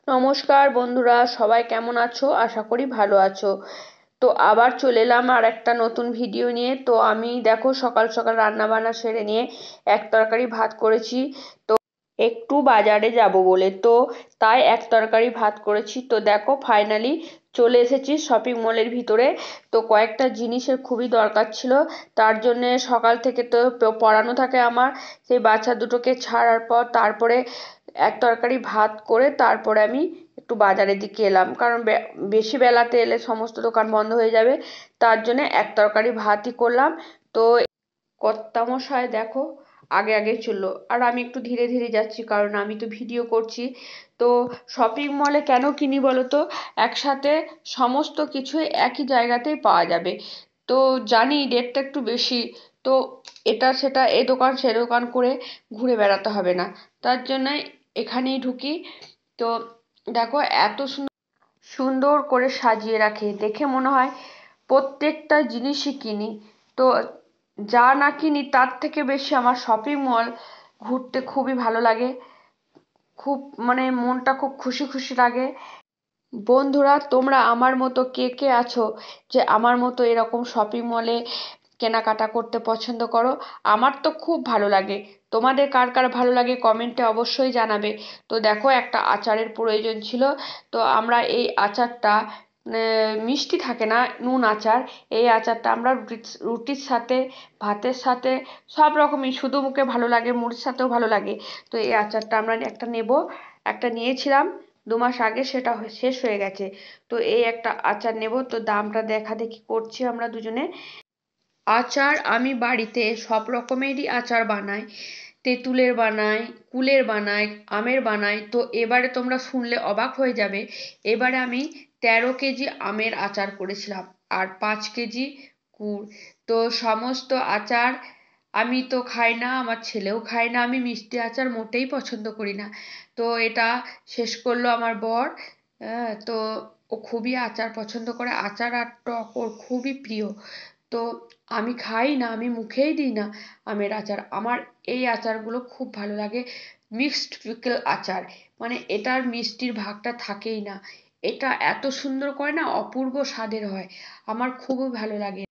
নমস্কার বন্ধুরা, সবাই কেমন আছো? আশা করি ভালো আছো। তো আবার চলে এলাম আর একটা নতুন ভিডিও নিয়ে। তো আমি দেখো সকাল সকাল রান্না বান্না সেরে নিয়ে এক তরকারি ভাত করেছি। তো একটু বাজারে যাব বলে তো তাই এক তরকারি ভাত করেছি। তো দেখো ফাইনালি চলে এসেছি শপিং মলের ভিতরে। তো কয়েকটা জিনিসের খুবই দরকার ছিল, তার জন্যে সকাল থেকে তো পড়ানো থাকে আমার। সেই বাচ্চা দুটোকে ছাড়ার পর তারপরে এক তরকারি ভাত করে তারপরে আমি একটু বাজারের দিকে এলাম, কারণ বেশি বেলাতে এলে সমস্ত দোকান বন্ধ হয়ে যাবে। তার জন্য এক তরকারি ভাতই করলাম। তো কর্তামশাই দেখো আগে আগে চললো, আর আমি একটু ধীরে ধীরে যাচ্ছি কারণ আমি তো ভিডিও করছি। তো শপিং মলে কেন কিনি বলো তো? একসাথে সমস্ত কিছুই একই জায়গাতেই পাওয়া যাবে। তো জানি রেটটা একটু বেশি, তো এটা সেটা এ দোকান সে দোকান করে ঘুরে বেড়াতে হবে না। তার জন্য এখানেই ঢুকি। তো দেখো এত সুন্দর সুন্দর করে সাজিয়ে রাখে, দেখে মনে হয় প্রত্যেকটা জিনিসই কিনি। তো যা না কিনি তার থেকে বেশি আমার শপিং মল ঘুরতে খুবই ভালো লাগে। খুব মানে মনটা খুব খুশি খুশি লাগে। বন্ধুরা, তোমরা আমার মতো কে কে আছো যে আমার মতো এরকম শপিং মলে কেনাকাটা করতে পছন্দ করো? আমার তো খুব ভালো লাগে। তোমাদের কার কার ভালো লাগে কমেন্টে অবশ্যই জানাবে। তো দেখো একটা আচারের প্রয়োজন ছিল। তো আমরা এই আচারটা মিষ্টি থাকে না, নুন আচার। এই আচারটা আমরা রুটির সাথে, ভাতের সাথে, সব রকমই, শুধু মুখে ভালো লাগে, মুড়ির সাথেও ভালো লাগে। তো এই আচারটা আমরা একটা নেব। একটা নিয়েছিলাম 2 মাস আগে, সেটা শেষ হয়ে গেছে। তো এই একটা আচার নেব। তো দামটা দেখা দেখি করছি আমরা দুজনে। আচার আমি বাড়িতে সব রকমেরই আচার বানাই। তেঁতুলের বানাই, কুলের বানাই, আমের বানাই। তো এবারে তোমরা শুনলে অবাক হয়ে যাবে। এবারে আমি 13 কেজি আমের আচার করেছিলাম আর 5 কেজি কুল। তো সমস্ত আচার আমি তো খাই না, আমার ছেলেও খায় না, আমি মিষ্টি আচার মোটেই পছন্দ করি না। তো এটা শেষ করলো আমার বর। তো ও খুবই আচার পছন্দ করে, আচার আর টক ওর খুবই প্রিয়। তো আমি খাই না, আমি মুখেই দিই না আমের আচার। আমার এই আচারগুলো খুব ভালো লাগে। মিক্সড পিকল আচার, মানে এটার মিষ্টির ভাগটা থাকেই না। এটা এত সুন্দর করে না, অপূর্ব স্বাদের হয়। আমার খুবই ভালো লাগে।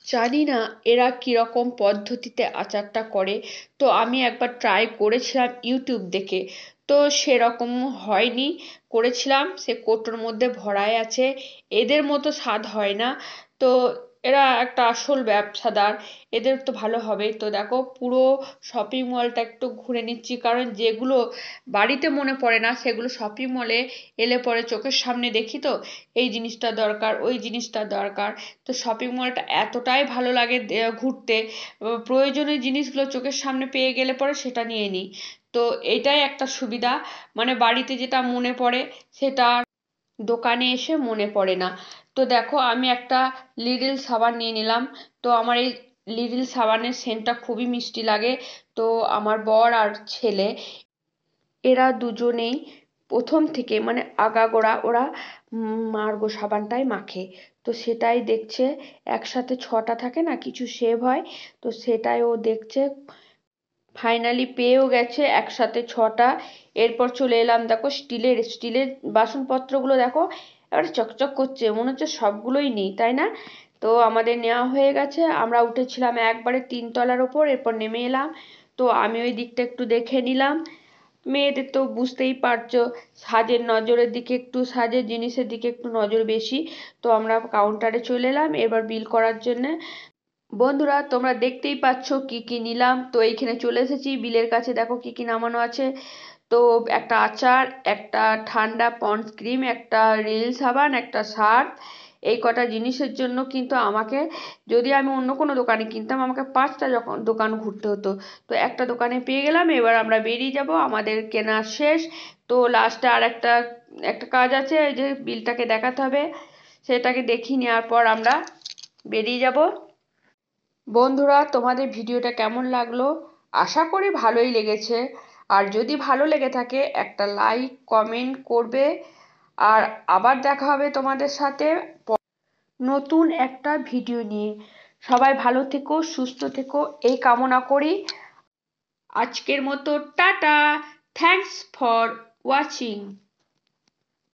জানি না এরা কিরকম পদ্ধতিতে আচারটা করে। তো আমি একবার ট্রাই করেছিলাম ইউটিউব দেখে। তো সেরকম হয়নি। করেছিলাম, সে কৌটোর মধ্যে ভরাই আছে, এদের মতো স্বাদ হয় না। তো এরা একটা আসল ব্যবসাদার, এদের তো ভালো হবে। তো দেখো পুরো শপিং মলটা একটু ঘুরে নিচ্ছি, কারণ যেগুলো বাড়িতে মনে পড়ে না সেগুলো শপিং মলে এলে পরে চোখের সামনে দেখি। তো এই জিনিসটা দরকার, ওই জিনিসটা দরকার। তো শপিং মলটা এতটাই ভালো লাগে ঘুরতে, প্রয়োজনীয় জিনিসগুলো চোখের সামনে পেয়ে গেলে পরে সেটা নিয়ে নিই। তো এটাই একটা সুবিধা, মানে বাড়িতে যেটা মনে পড়ে সেটা দোকানে এসে মনে পড়ে না। তো দেখো আমি একটা লিডল সাবান নিয়ে নিলাম। তো আমার এই লিডল সাবানের সেন্টটা খুবই মিষ্টি লাগে। তো আমার বর আর ছেলে এরা দুজনেই প্রথম থেকে মানে আগাগোড়া ওরা মার্গো সাবানটাই মাখে। তো সেটাই দেখছে, একসাথে 6টা থাকে না, কিছু সেভ হয়। তো সেটাই ও দেখছে। ফাইনালি পেয়েও গেছে একসাথে 6টা। এরপর চলে এলাম, দেখো স্টিলের স্টিলের বাসনপত্রগুলো দেখো এবারে চকচক করছে, মনে হচ্ছে সবগুলোই নেই, তাই না? তো আমাদের নেওয়া হয়ে গেছে। আমরা উঠেছিলাম একবারে 3 তলার ওপর, এরপর নেমে এলাম। তো আমি ওই দিকটা একটু দেখে নিলাম। মেয়েদের তো বুঝতেই পারছো, সাজের নজরের দিকে একটু, সাজের জিনিসের দিকে একটু নজর বেশি। তো আমরা কাউন্টারে চলে এলাম এবার বিল করার জন্য। বন্ধুরা, তোমরা দেখতেই পাচ্ছ কি কি নিলাম। তো এইখানে চলে এসেছি বিলের কাছে, দেখো কি কি নামানো আছে। তো একটা আচার, একটা ঠান্ডা পন্ডস ক্রিম, একটা রিল সাবান, একটা সার্ফ, এই কটা জিনিসের জন্য কিন্তু আমাকে, যদি আমি অন্য কোনো দোকানে কিনতাম আমাকে 5টা যখন দোকান ঘুরতে হতো। তো একটা দোকানে পেয়ে গেলাম, এবার আমরা বেরিয়ে যাব, আমাদের কেনা শেষ। তো লাস্টে আর একটা একটা কাজ আছে, এই যে বিলটাকে দেখাতে হবে, সেটাকে দেখিয়ে নেওয়ার পর আমরা বেরিয়ে যাব। বন্ধুরা, তোমাদের ভিডিওটা কেমন লাগলো? আশা করি ভালোই লেগেছে। আর যদি ভালো লেগে থাকে একটা লাইক কমেন্ট করবে। আর আবার দেখা হবে তোমাদের সাথে নতুন একটা ভিডিও নিয়ে। সবাই ভালো থেকো, সুস্থ থেকো, এই কামনা করি। আজকের মতো টাটা। Thanks for watching.